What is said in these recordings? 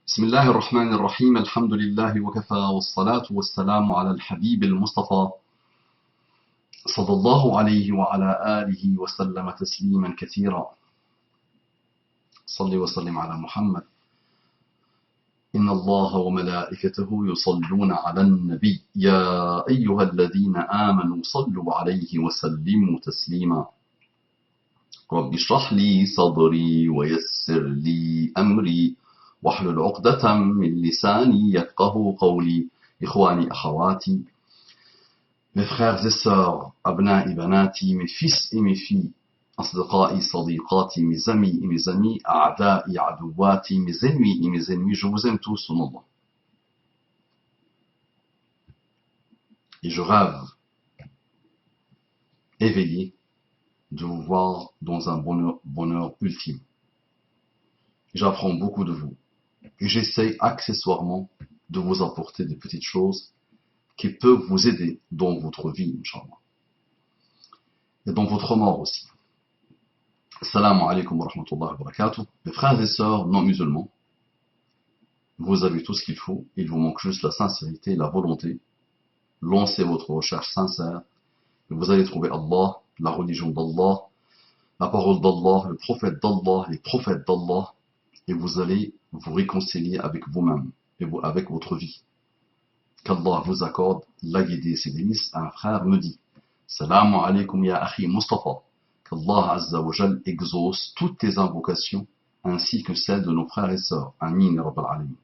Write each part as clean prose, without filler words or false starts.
بسم الله الرحمن الرحيم الحمد لله وكفى والصلاة والسلام على الحبيب المصطفى صلى الله عليه وعلى آله وسلم تسليما كثيرا. صل وسلم على محمد. إن الله وملائكته يصلون على النبي يا أيها الذين آمنوا صلوا عليه وسلموا تسليما. رب اشرح لي صدري ويسر لي أمري واحلل عقدة من لساني يفقه قولي. إخواني أخواتي, mes frères et sœurs, أبنائي بناتي, mes fils et mes filles, أصدقائي صديقاتي, mes amis et mes amis, أعدائي عدواتي, mes ennemis et mes ennemis, je vous aime tous au nom d'Allah. Et je rêve, éveillé, de vous voir dans un bonheur ultime. J'apprends beaucoup de vous. Et j'essaie accessoirement de vous apporter des petites choses qui peuvent vous aider dans votre vie, Inch'Allah. Et dans votre mort aussi. Assalamu alaikum wa rahmatullahi wa barakatuh. Mes frères et sœurs non musulmans, vous avez tout ce qu'il faut. Il vous manque juste la sincérité, la volonté. Lancez votre recherche sincère et vous allez trouver Allah, la religion d'Allah, la parole d'Allah, le prophète d'Allah, les prophètes d'Allah, et vous allez vous réconcilier avec vous-même et avec votre vie. Qu'Allah vous accorde la guidée. Ses délices. Un frère me dit: Salamu alaykum ya akhi Mustafa. Qu'Allah Azza wa Jal exauce toutes tes invocations ainsi que celles de nos frères et sœurs. Amin ya Rabbal Alamin.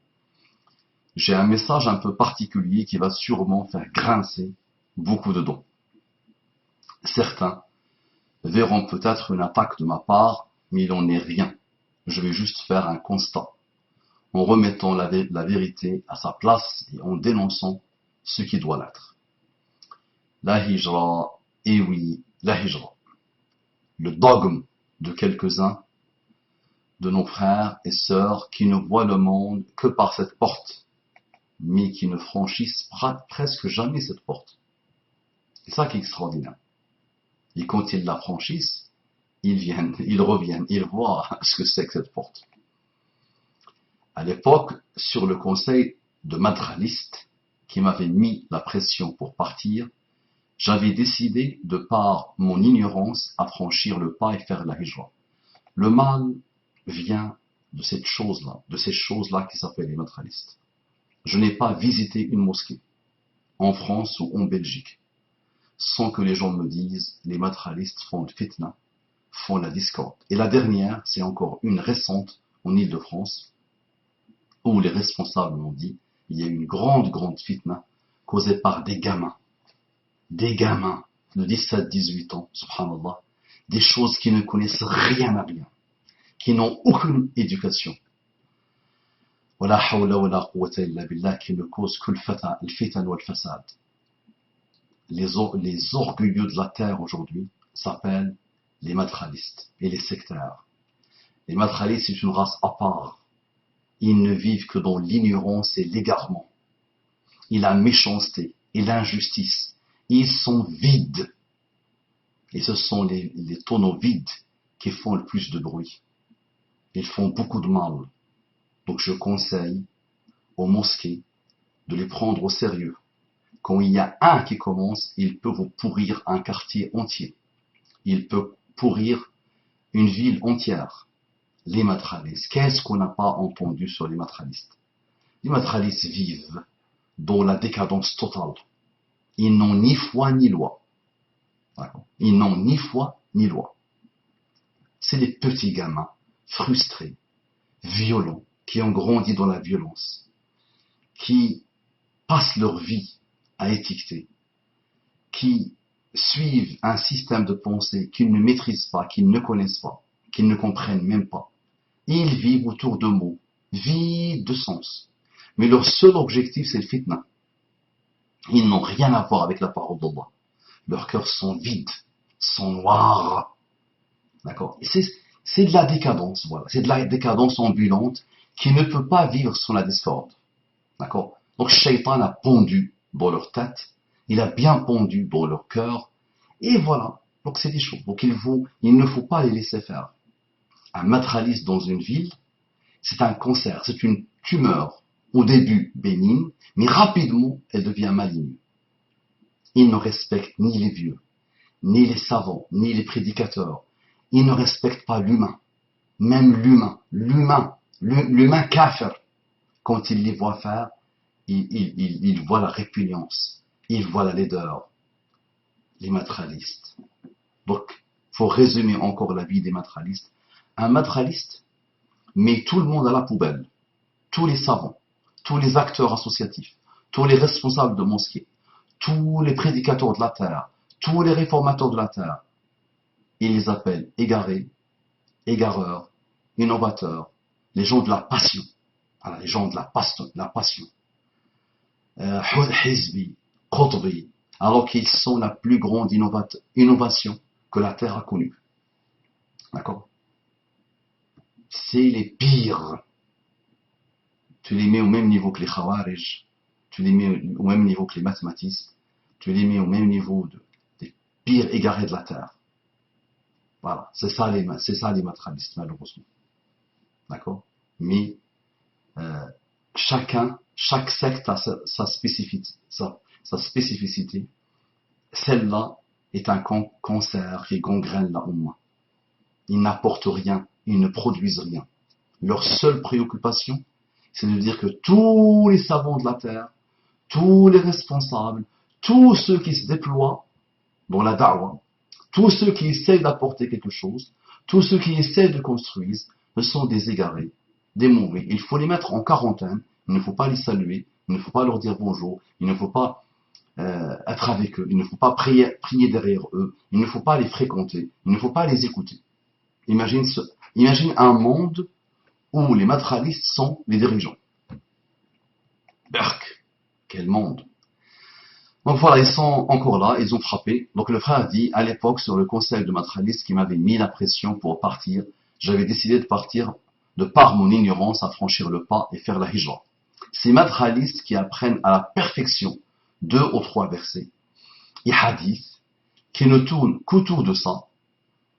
J'ai un message un peu particulier qui va sûrement faire grincer beaucoup de dents. Certains verront peut-être une attaque de ma part, mais il n'en est rien. Je vais juste faire un constat, en remettant la vérité à sa place et en dénonçant ce qui doit l'être. La hijra, et oui, la hijra. Le dogme de quelques-uns de nos frères et sœurs qui ne voient le monde que par cette porte, mais qui ne franchissent presque jamais cette porte. C'est ça qui est extraordinaire. Et quand ils la franchissent, ils reviennent, ils voient ce que c'est que cette porte. À l'époque, sur le conseil de madraliste qui m'avait mis la pression pour partir, j'avais décidé, de par mon ignorance, à franchir le pas et faire la hijra. Le mal vient de cette chose-là, de ces choses-là qui s'appellent les madralistes. Je n'ai pas visité une mosquée, en France ou en Belgique, sans que les gens me disent: les madralistes font le fitna, font la discorde. Et la dernière, c'est encore une récente en Île-de-France, où les responsables m'ont dit: il y a une grande fitna causée par des gamins de 17-18 ans, subhanallah, des choses qui ne connaissent rien à rien, qui n'ont aucune éducation. Wala hawla wala quwwata illa billah, qui ne causent que le fitan wal fasad. Les orgueilleux de la terre aujourd'hui s'appellent les madralistes et les sectaires. Les madralistes, c'est une race à part. Ils ne vivent que dans l'ignorance et l'égarement, et la méchanceté et l'injustice. Ils sont vides. Et ce sont les tonneaux vides qui font le plus de bruit. Ils font beaucoup de mal. Donc je conseille aux mosquées de les prendre au sérieux. Quand il y a un qui commence, il peut vous pourrir un quartier entier. Il peut pourrir une ville entière. Les madralistes. Qu'est-ce qu'on n'a pas entendu sur les madralistes? Les madralistes vivent dans la décadence totale. Ils n'ont ni foi ni loi. Ils n'ont ni foi ni loi. C'est des petits gamins frustrés, violents, qui ont grandi dans la violence, qui passent leur vie à étiqueter, qui suivent un système de pensée qu'ils ne maîtrisent pas, qu'ils ne connaissent pas, qu'ils ne comprennent même pas. Ils vivent autour de mots vides de sens. Mais leur seul objectif, c'est le fitna. Ils n'ont rien à voir avec la parole d'Allah. Leurs cœurs sont vides, sont noirs. D'accord? C'est de la décadence, voilà. C'est de la décadence ambulante qui ne peut pas vivre sans la discorde. D'accord? Donc, Shaitan a pondu dans leur tête, il a bien pondu dans leur cœur, et voilà. Donc, c'est des choses. Donc, il ne faut pas les laisser faire. Un madraliste dans une ville, C'est un cancer, c'est une tumeur, au début bénigne, mais rapidement, elle devient maligne. Ils ne respectent ni les vieux, ni les savants, ni les prédicateurs. Ils ne respectent pas l'humain. Même l'humain kafir, quand il les voit faire, il voit la répugnance, il voit la laideur. Les matérialistes. Donc, faut résumer encore la vie des matérialistes. Un matérialiste met tout le monde à la poubelle. Tous les savants, tous les acteurs associatifs, tous les responsables de mosquées, tous les prédicateurs de la terre, tous les réformateurs de la terre. Il les appelle égarés, égareurs, innovateurs, les gens de la passion. Voilà, les gens de la passion. Hizbi, Qutbi, alors qu'ils sont la plus grande innovation que la terre a connue. D'accord? C'est les pires. Tu les mets au même niveau que les Khawarij, tu les mets au même niveau que les mathématistes, tu les mets au même niveau des pires égarés de la terre. Voilà, c'est ça les matérialistes, malheureusement. D'accord? Mais chaque secte a sa spécificité. Celle-là est un cancer qui gangrène la Oumma. Ils n'apportent rien, ils ne produisent rien. Leur seule préoccupation, c'est de dire que tous les savants de la terre, tous les responsables, tous ceux qui se déploient dans la da'wah, tous ceux qui essaient d'apporter quelque chose, tous ceux qui essaient de construire, ne sont des égarés, des mauvais. Il faut les mettre en quarantaine, il ne faut pas les saluer, il ne faut pas leur dire bonjour, il ne faut pas être avec eux, il ne faut pas prier derrière eux, il ne faut pas les fréquenter, il ne faut pas les écouter. Imagine un monde où les matérialistes sont les dirigeants. Berk, quel monde! Donc voilà, ils sont encore là, ils ont frappé. Donc le frère a dit, à l'époque, sur le conseil de matérialistes qui m'avait mis la pression pour partir, j'avais décidé de partir de par mon ignorance à franchir le pas et faire la hijra. Ces matérialistes qui apprennent à la perfection 2 ou 3 versets et hadiths, qui ne tournent qu'autour de ça,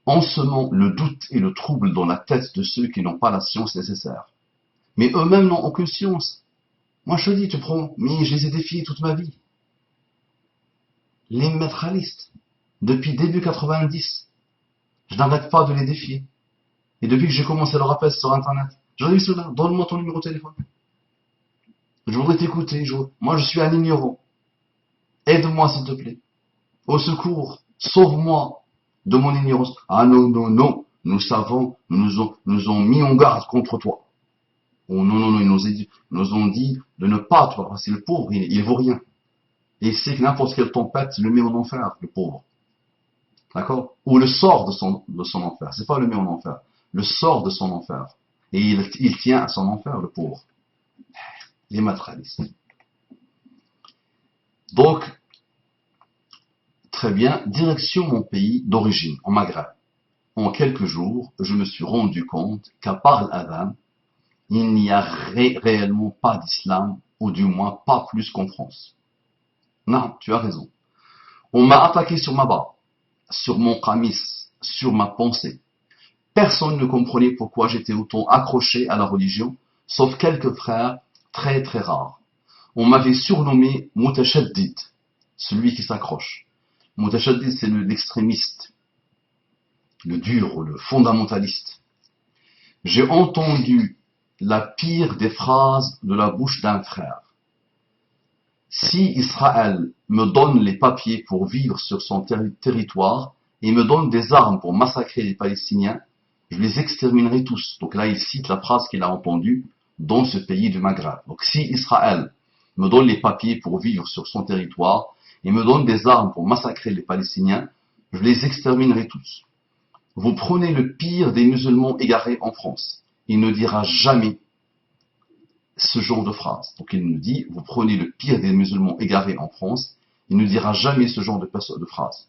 en semant le doute et le trouble dans la tête de ceux qui n'ont pas la science nécessaire. Mais eux-mêmes n'ont aucune science. Moi je te dis, mais je les ai défiés toute ma vie. Les matérialistes, depuis début 90, je n'arrête pas de les défier. Et depuis que j'ai commencé le rappel sur Internet, j'en ai vu cela, donne-moi ton numéro de téléphone. Je voudrais t'écouter, moi je suis un ignorant. Aide-moi s'il te plaît. Au secours, sauve-moi de mon ignorance. Ah non, nous savons, nous ont mis en garde contre toi. Oh non, ils nous ont dit de ne pas, toi, c'est le pauvre, il vaut rien. Et il sait que n'importe quelle tempête le met en enfer, le pauvre. D'accord? Ou le sort de son enfer. C'est pas le met en enfer. Le sort de son enfer. Et il tient à son enfer, le pauvre. Les matérialistes. Donc, très bien, direction mon pays d'origine, en Maghreb. En quelques jours, je me suis rendu compte qu'à part l'adhan, il n'y a réellement pas d'islam, ou du moins pas plus qu'en France. Non, tu as raison. On m'a attaqué sur ma barbe, sur mon qamis, sur ma pensée. Personne ne comprenait pourquoi j'étais autant accroché à la religion, sauf quelques frères très très rares. On m'avait surnommé Mutashaddid, celui qui s'accroche. Mutashaddid, c'est l'extrémiste, le dur, le fondamentaliste. J'ai entendu la pire des phrases de la bouche d'un frère. Si Israël me donne les papiers pour vivre sur son territoire et me donne des armes pour massacrer les Palestiniens, je les exterminerai tous. Donc là, il cite la phrase qu'il a entendue dans ce pays du Maghreb. Donc si Israël me donne les papiers pour vivre sur son territoire et me donne des armes pour massacrer les Palestiniens, je les exterminerai tous. Vous prenez le pire des musulmans égarés en France. Il ne dira jamais ce genre de phrase. Donc il nous dit, vous prenez le pire des musulmans égarés en France, il ne dira jamais ce genre de phrase.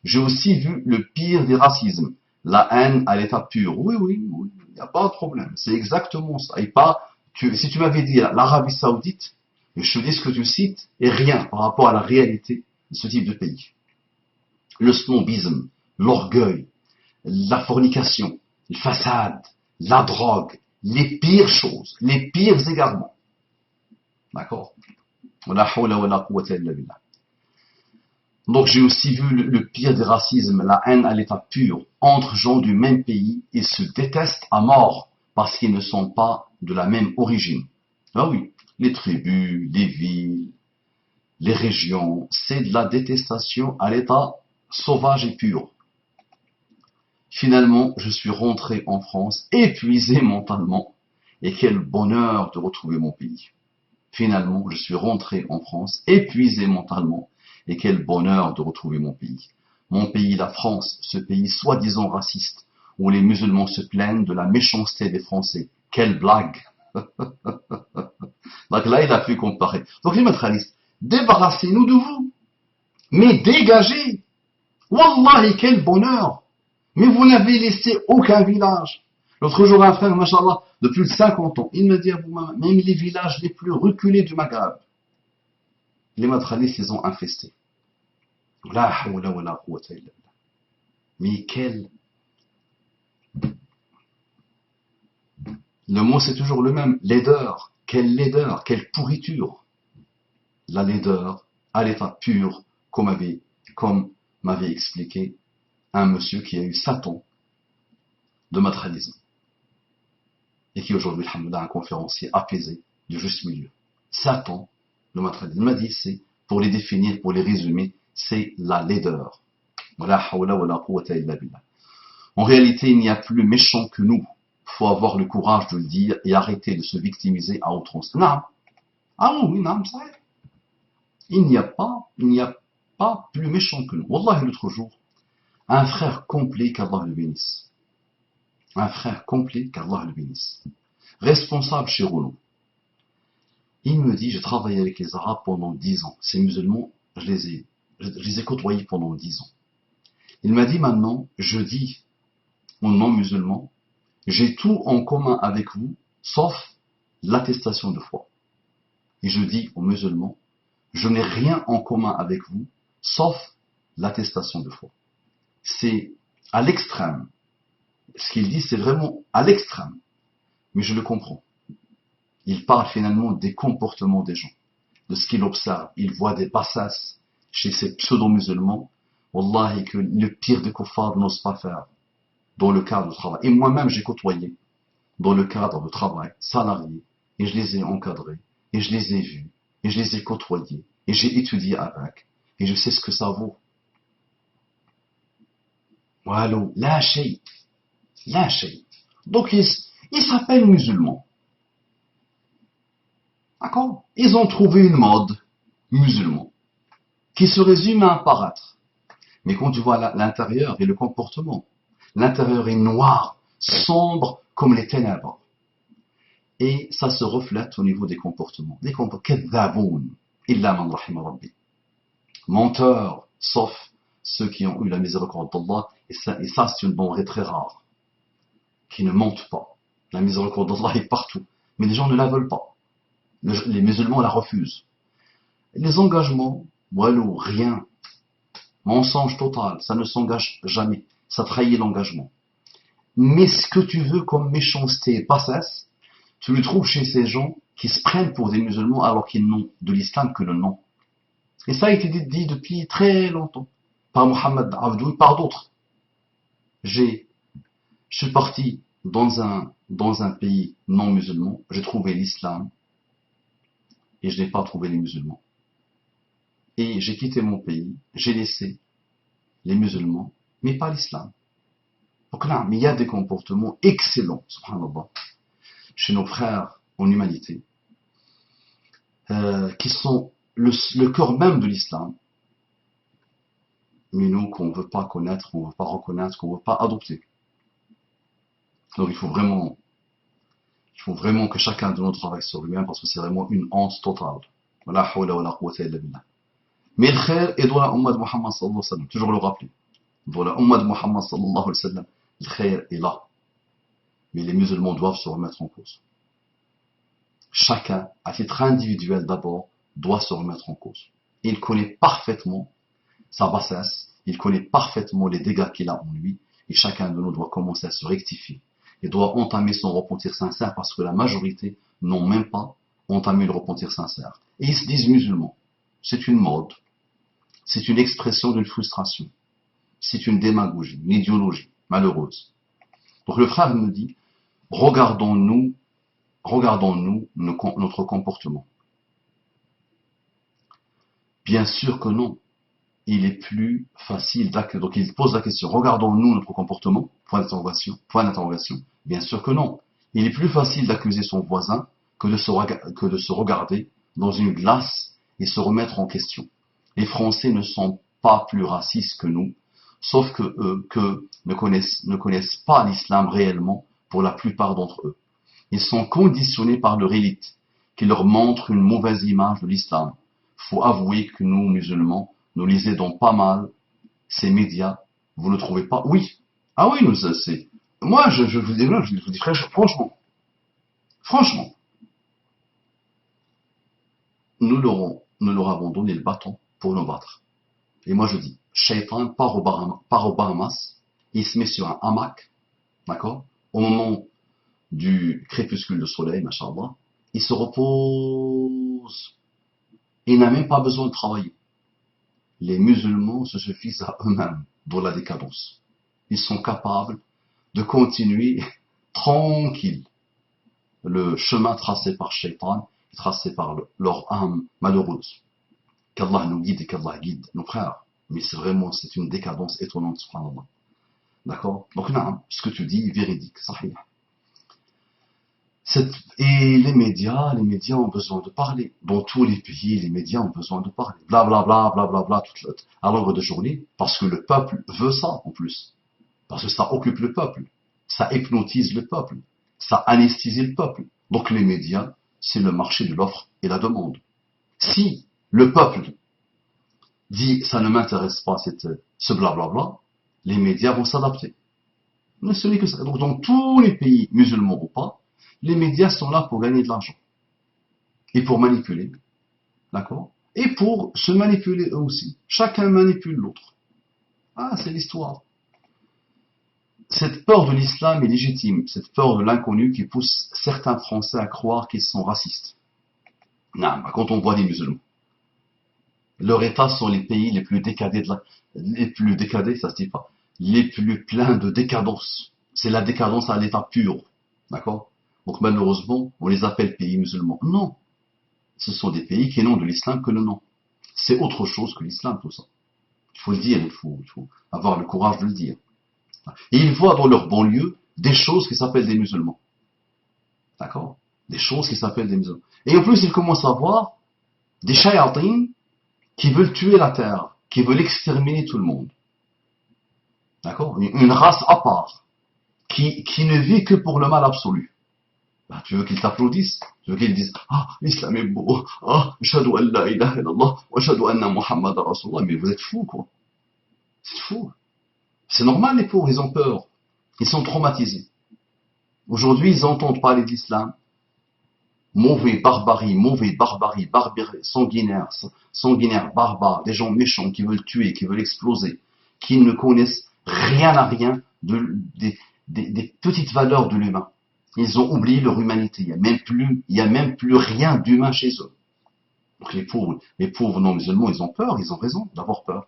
J'ai aussi vu le pire des racismes, la haine à l'état pur. Oui, il n'y a pas de problème, c'est exactement ça. Et si tu m'avais dit l'Arabie Saoudite, je te dis ce que tu cites est rien par rapport à la réalité de ce type de pays. Le snobisme, l'orgueil, la fornication, le façade, la drogue, les pires choses, les pires égarements. D'accord? La hawla wa la quwwata illa billah. Donc j'ai aussi vu le pire des racismes, la haine à l'état pur. Entre gens du même pays, ils se détestent à mort parce qu'ils ne sont pas de la même origine. Ah oui, les tribus, les villes, les régions, c'est de la détestation à l'état sauvage et pur. Finalement, je suis rentré en France, épuisé mentalement, et quel bonheur de retrouver mon pays. Finalement, je suis rentré en France, épuisé mentalement, et quel bonheur de retrouver mon pays. Mon pays, la France, ce pays soi-disant raciste, où les musulmans se plaignent de la méchanceté des Français. Quelle blague! Donc là, il a pu comparer. Donc les matralistes, débarrassez-nous de vous, mais dégagez! Wallahi, quel bonheur! Mais vous n'avez laissé aucun village. L'autre jour, un frère, machallah, de plus de 50 ans, il me dit, même les villages les plus reculés du Maghreb, les matralistes, ils ont infesté. La hawla wa la quwwata illa billah. Mais quel... Le mot, c'est toujours le même. Laideur. Quelle laideur, quelle pourriture. La laideur à l'état pur, comme m'avait expliqué un monsieur qui a eu Satan de matralisme et qui aujourd'hui, alhamdoulilah, un conférencier apaisé du juste milieu. Satan de matralisme. Il m'a dit, c'est, pour les définir, pour les résumer, c'est la laideur. La hawla wa la quwwata illa billah. En réalité, il n'y a plus méchant que nous. Il faut avoir le courage de le dire et arrêter de se victimiser à outrance. Non. Ah oui, non, ça est. Il n'y a pas plus méchant que nous. Wallahi, l'autre jour, un frère complet, qu'Allah le bénisse. Un frère complet, qu'Allah le bénisse. Responsable chez Renault. Il me dit, j'ai travaillé avec les Arabes pendant 10 ans. Ces musulmans, je les ai côtoyés pendant 10 ans. Il m'a dit maintenant, je dis aux non-musulmans, j'ai tout en commun avec vous, sauf l'attestation de foi. Et je dis aux musulmans, je n'ai rien en commun avec vous, sauf l'attestation de foi. C'est à l'extrême. Ce qu'il dit, c'est vraiment à l'extrême. Mais je le comprends. Il parle finalement des comportements des gens, de ce qu'il observe. Il voit des bassesses chez ces pseudo-musulmans, wallahi, que le pire des kuffars n'ose pas faire dans le cadre du travail. Et moi-même, j'ai côtoyé dans le cadre de travail, salarié, et je les ai encadrés, et je les ai vus, et je les ai côtoyés, et j'ai étudié avec, et je sais ce que ça vaut. Voilà, la shay. Donc, ils s'appellent musulmans. D'accord? Ils ont trouvé une mode musulman qui se résume à un paraître. Mais quand tu vois l'intérieur et le comportement, l'intérieur est noir, sombre comme les ténèbres. Et ça se reflète au niveau des comportements. Des comportements. Illa man rahima rabbi. Menteurs, sauf ceux qui ont eu la miséricorde d'Allah. Et ça c'est une denrée très rare. Qui ne mentent pas. La miséricorde d'Allah est partout. Mais les gens ne la veulent pas. Les musulmans la refusent. Les engagements, voilà, rien. Mensonge total, ça ne s'engage jamais. Ça trahit l'engagement. Mais ce que tu veux comme méchanceté et bassesse, tu le trouves chez ces gens qui se prennent pour des musulmans alors qu'ils n'ont de l'islam que le nom. Et ça a été dit depuis très longtemps. Par Mohammed Abdou et par d'autres. Je suis parti dans un pays non musulman, j'ai trouvé l'islam et je n'ai pas trouvé les musulmans. Et j'ai quitté mon pays, j'ai laissé les musulmans, mais pas l'islam. Donc là, mais il y a des comportements excellents, subhanallah, chez nos frères en humanité, qui sont le cœur même de l'islam, mais nous qu'on ne veut pas connaître, qu'on ne veut pas reconnaître, qu'on ne veut pas adopter. Donc il faut vraiment que chacun de nous travaille sur lui-même parce que c'est vraiment une honte totale. La hawla wa la quwwata illa billah. Mais le khair est dans la umma de Muhammad sallallahu alayhi wa sallam. Toujours le rappeler. Dans la umma de Muhammad sallallahu alayhi wa sallam, le khair est là. Mais les musulmans doivent se remettre en cause. Chacun, à titre individuel d'abord, doit se remettre en cause. Il connaît parfaitement sa bassesse, il connaît parfaitement les dégâts qu'il a en lui, et chacun de nous doit commencer à se rectifier et doit entamer son repentir sincère parce que la majorité n'ont même pas entamé le repentir sincère. Et ils se disent musulmans. C'est une mode. C'est une expression d'une frustration. C'est une démagogie, une idéologie malheureuse. Donc le frère me dit, regardons-nous notre comportement. Bien sûr que non. Il est plus facile d'accuser. Donc il pose la question, regardons-nous notre comportement? Point d'interrogation. Bien sûr que non. Il est plus facile d'accuser son voisin que de se regarder dans une glace et se remettre en question. Les Français ne sont pas plus racistes que nous, sauf que eux ne connaissent pas l'islam réellement pour la plupart d'entre eux. Ils sont conditionnés par leur élite, qui leur montre une mauvaise image de l'islam. Faut avouer que nous, musulmans, nous les aidons pas mal, ces médias. Vous ne trouvez pas? Oui. Ah oui, c'est. Moi, je vous dis franchement, nous leur avons donné le bâton pour nous battre. Et moi je dis, Shaitan part au Bahamas, il se met sur un hamac, d'accord, au moment du crépuscule de soleil, machallah, il se repose. Il n'a même pas besoin de travailler. Les musulmans se suffisent à eux-mêmes dans la décadence. Ils sont capables de continuer tranquille le chemin tracé par Shaitan, tracé par leur âme malheureuse. Qu'Allah nous guide et qu'Allah guide nos frères. Mais c'est une décadence étonnante, subhanallah. D'accord? Donc, non, ce que tu dis est véridique, sahih. Et les médias ont besoin de parler. Dans tous les pays, les médias ont besoin de parler. Blablabla, blablabla, à longueur de journée, parce que le peuple veut ça, en plus. Parce que ça occupe le peuple. Ça hypnotise le peuple. Ça anesthésie le peuple. Donc les médias, c'est le marché de l'offre et la demande. Si le peuple dit ça ne m'intéresse pas ce blablabla, les médias vont s'adapter. Mais ce n'est que ça. Donc dans tous les pays musulmans ou pas, les médias sont là pour gagner de l'argent. Et pour manipuler. D'accord? Et pour se manipuler eux aussi. Chacun manipule l'autre. Ah, c'est l'histoire. Cette peur de l'islam est légitime. Cette peur de l'inconnu qui pousse certains Français à croire qu'ils sont racistes. Non, quand on voit des musulmans. Leurs États sont les pays les plus décadés, ça se dit pas, les plus pleins de décadence. C'est la décadence à l'état pur. D'accord? Donc malheureusement, on les appelle pays musulmans. Non. Ce sont des pays qui n'ont de l'islam que le nom. C'est autre chose que l'islam, tout ça. Il faut le dire, il faut avoir le courage de le dire. Et ils voient dans leur banlieue des choses qui s'appellent des musulmans. D'accord? Des choses qui s'appellent des musulmans. Et en plus, ils commencent à voir des shayatines qui veulent tuer la terre, qui veulent exterminer tout le monde. D'accord? Une race à part, qui ne vit que pour le mal absolu. Ben, tu veux qu'ils t'applaudissent? Tu veux qu'ils disent, ah, l'islam est beau, ah, ashhadu an la ilaha illallah, wa ashhadu anna Muhammad Rasulullah. Mais vous êtes fous, quoi. C'est fou. C'est normal, les pauvres, ils ont peur. Ils sont traumatisés. Aujourd'hui, ils entendent parler d'islam. Barbarie, sanguinaire, barbare, des gens méchants qui veulent tuer, qui veulent exploser, qui ne connaissent rien à rien des petites valeurs de l'humain. Ils ont oublié leur humanité. Il y a même plus rien d'humain chez eux. Donc les pauvres non-musulmans, ils ont peur, ils ont raison d'avoir peur.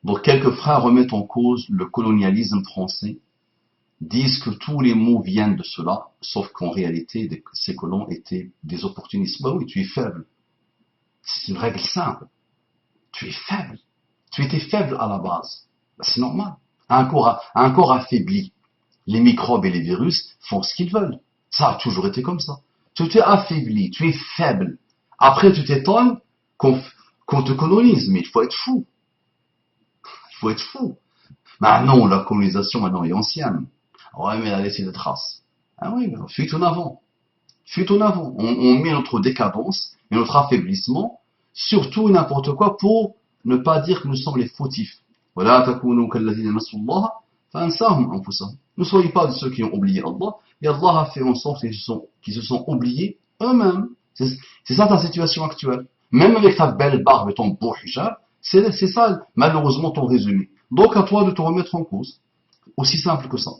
Donc quelques frères remettent en cause le colonialisme français, disent que tous les mots viennent de cela, sauf qu'en réalité, ces colons étaient des opportunistes. Bah oui, tu es faible. C'est une règle simple. Tu es faible. Tu étais faible à la base. Bah, c'est normal. Un corps affaibli, les microbes et les virus font ce qu'ils veulent. Ça a toujours été comme ça. Tu t'es affaibli, tu es faible. Après, tu t'étonnes qu'on te colonise, mais il faut être fou. Il faut être fou. Maintenant, la colonisation maintenant est ancienne. Ouais, mais elle a laissé des traces. Ah oui, fuite en avant. Fuite en avant. On met notre décadence et notre affaiblissement sur tout et n'importe quoi pour ne pas dire que nous sommes les fautifs. Voilà, takunu kalladhina nasullah fa ansahum anfusahum. Ne soyez pas de ceux qui ont oublié Allah, et Allah a fait en sorte qu'ils se sont oubliés eux-mêmes. C'est ça ta situation actuelle. Même avec ta belle barbe et ton beau hijab, c'est ça, malheureusement, ton résumé. Donc à toi de te remettre en cause. Aussi simple que ça.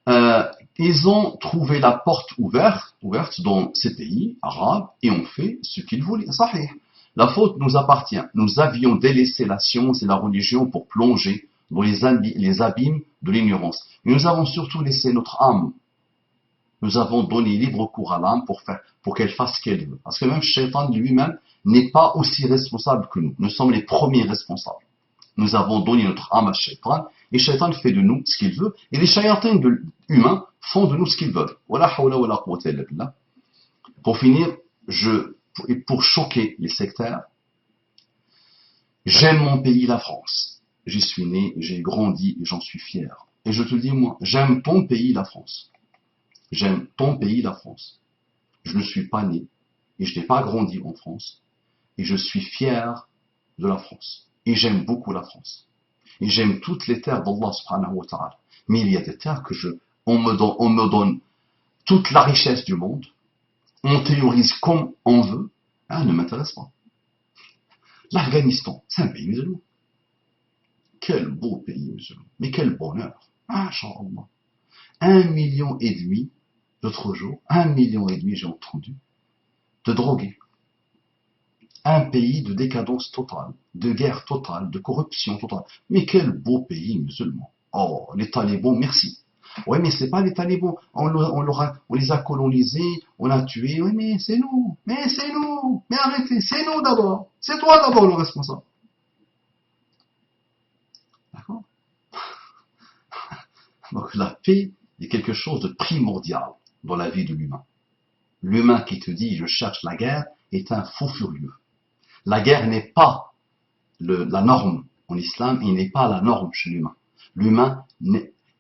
Ils ont trouvé la porte ouverte dans ces pays arabes et ont fait ce qu'ils voulaient. Sahih. La faute nous appartient. Nous avions délaissé la science et la religion pour plonger dans les abîmes de l'ignorance. Et nous avons surtout laissé notre âme. Nous avons donné libre cours à l'âme pour qu'elle fasse ce qu'elle veut. Parce que même Shaitan lui-même n'est pas aussi responsable que nous. Nous sommes les premiers responsables. Nous avons donné notre âme à Shaitan, et Shaitan fait de nous ce qu'il veut, et les shayatins humains font de nous ce qu'ils veulent. Pour finir, pour choquer les sectaires, j'aime mon pays, la France. J'y suis né, j'ai grandi et j'en suis fier. Et je te dis, moi, j'aime ton pays, la France. J'aime ton pays, la France. Je ne suis pas né et je n'ai pas grandi en France. Et je suis fier de la France. Et j'aime beaucoup la France. Et j'aime toutes les terres d'Allah subhanahu wa ta'ala. Mais il y a des terres on me donne toute la richesse du monde. On théorise comme on veut. Ne m'intéresse pas. L'Afghanistan, c'est un pays musulman. Quel beau pays musulman. Mais quel bonheur. Inch'Allah. 1,5 million l'autre jour, 1,5 million j'ai entendu, de drogués. Un pays de décadence totale, de guerre totale, de corruption totale. Mais quel beau pays musulman. Oh, les talibans, merci. Oui, mais c'est pas les talibans. On les a colonisés, on a tués. Oui, mais c'est nous. Mais c'est nous. Mais arrêtez, c'est nous d'abord. C'est toi d'abord le responsable. D'accord? Donc la paix est quelque chose de primordial dans la vie de l'humain. L'humain qui te dit « je cherche la guerre » est un fou furieux. La guerre n'est pas la norme en islam, il n'est pas la norme chez l'humain.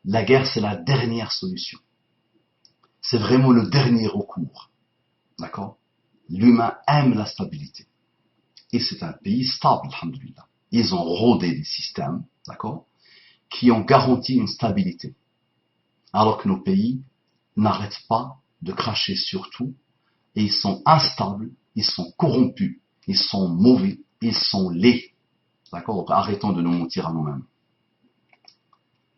La guerre c'est la dernière solution. C'est vraiment le dernier recours. D'accord? L'humain aime la stabilité. Et c'est un pays stable, alhamdoulilah. Ils ont rodé des systèmes, d'accord, qui ont garanti une stabilité. Alors que nos pays n'arrêtent pas de cracher sur tout, et ils sont instables, ils sont corrompus, ils sont mauvais, ils sont laids. D'accord? Donc arrêtons de nous mentir à nous-mêmes.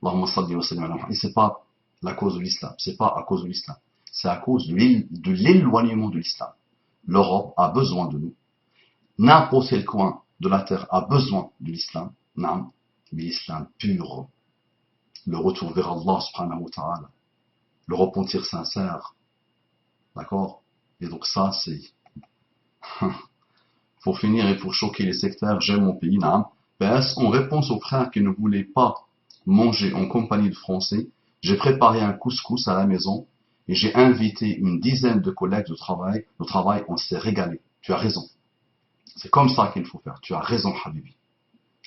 Allahumma salli wa sallim ala Muhammad. Et c'est pas la cause de l'islam, c'est pas à cause de l'islam, c'est à cause de l'éloignement de l'islam. L'Europe a besoin de nous. N'importe quel coin de la terre a besoin de l'islam. Non, mais l'islam pur. Le retour vers Allah subhanahu wa ta'ala. Le repentir sincère. D'accord? Et donc ça, c'est... Pour finir et pour choquer les sectaires, j'aime mon pays, naam. PS, en réponse aux frères qui ne voulaient pas manger en compagnie de Français, j'ai préparé un couscous à la maison et j'ai invité une dizaine de collègues de travail. Au travail, on s'est régalé. Tu as raison. C'est comme ça qu'il faut faire. Tu as raison, Habibi.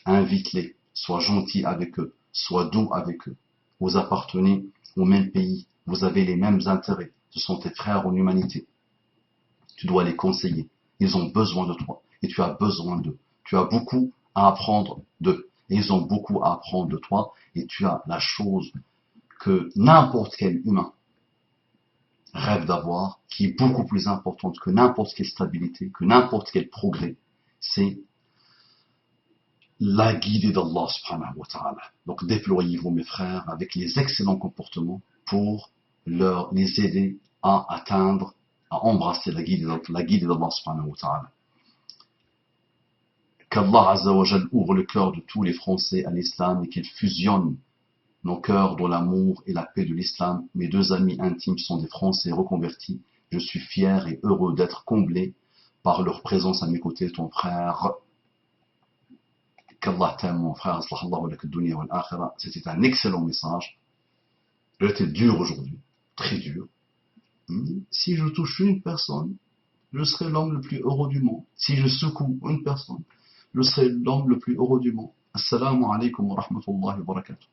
Invite-les. Sois gentil avec eux. Sois doux avec eux. Vous appartenez au même pays. Vous avez les mêmes intérêts. Ce sont tes frères en humanité. Tu dois les conseiller. Ils ont besoin de toi. Et tu as besoin d'eux. Tu as beaucoup à apprendre d'eux. Et ils ont beaucoup à apprendre de toi. Et tu as la chose que n'importe quel humain rêve d'avoir, qui est beaucoup plus importante que n'importe quelle stabilité, que n'importe quel progrès, c'est la guidée d'Allah subhanahu wa ta'ala. Donc déployez-vous mes frères avec les excellents comportements pour les aider à atteindre, à embrasser la guidée d'Allah subhanahu wa ta'ala. Qu'Allah azza wa jal ouvre le cœur de tous les Français à l'islam et qu'il fusionne nos cœurs dans l'amour et la paix de l'islam. Mes deux amis intimes sont des Français reconvertis. Je suis fier et heureux d'être comblé par leur présence à mes côtés, ton frère. Qu'Allah t'aime, mon frère. C'était un excellent message. J'étais dur aujourd'hui, très dur. Si je touche une personne, je serai l'homme le plus heureux du monde. Si je secoue une personne, je serai l'homme le plus heureux du monde. Assalamu alaikum wa rahmatullahi wa barakatuh.